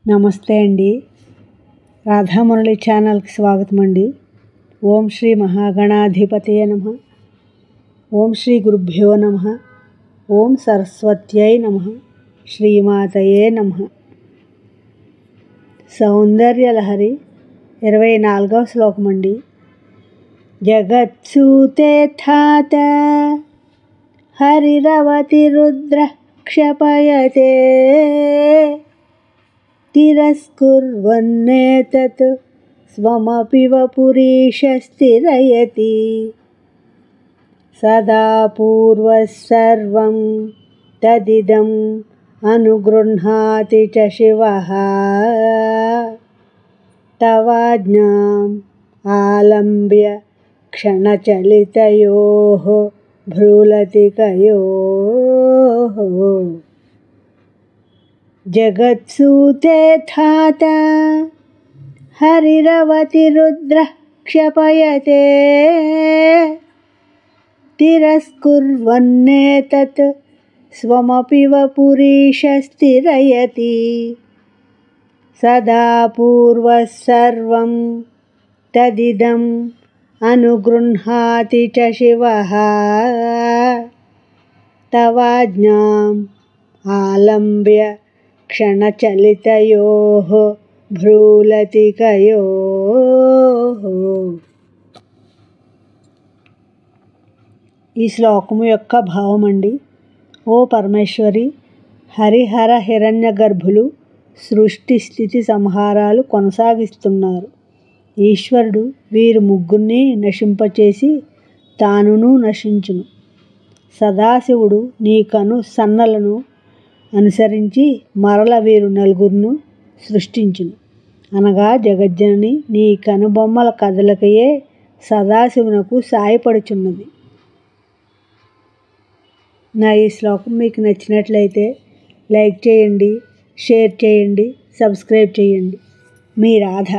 నమస్తే అండి. రాధామురళి ఛానల్కి స్వాగతం అండి. ఓం శ్రీ మహాగణాధిపతయే నమః. ఓం శ్రీ గురుభ్యో నమః. ఓం సరస్వత్యై నమః. శ్రీమాతయే నమః. సౌందర్యలహరి 24వ శ్లోకం అండి. జగత్సూతే థాత హరిరవతి రుద్ర క్షపయతే తిరస్కుర్వన్నేతత్ స్వమపి వపురీశస్థిరయతి సదా పూర్వస్సర్వం తదిదం అనుగృహ్ణాతి చ శివః తవాజ్ఞాం ఆలంబ్య క్షణచలితయోః భ్రూలతికయోః. జగత్సూతే థాత హరిరవతి రుద్ర క్షపయతే తిరస్కుర్వన్నేతత్ స్వమపి వపురీశస్థిరయతి సదా పూర్వస్సర్వం తదిదం అనుగృహ్ణాతి చ శివః తవాజ్ఞాం ఆలంబ్య క్షణచలితయోః భ్రూలతికయోః. ఈ శ్లోకము యొక్క భావం అండి. ఓ పరమేశ్వరి, హరిహర హిరణ్య గర్భులు సృష్టి స్థితి సంహారాలు కొనసాగిస్తున్నారు. ఈశ్వరుడు వీరు ముగ్గురిని నశింపచేసి తానును నశించును. సదాశివుడు నీ కను సన్నలను అనుసరించి మరల వీరు నలుగురును సృష్టించును. అనగా జగజ్జనని నీ కనుబొమ్మల కదలికయే సదాశివునకు సాయపడుచున్నది. నా ఈ శ్లోకం మీకు నచ్చినట్లయితే లైక్ చేయండి, షేర్ చేయండి, సబ్స్క్రైబ్ చేయండి. మీ రాధ.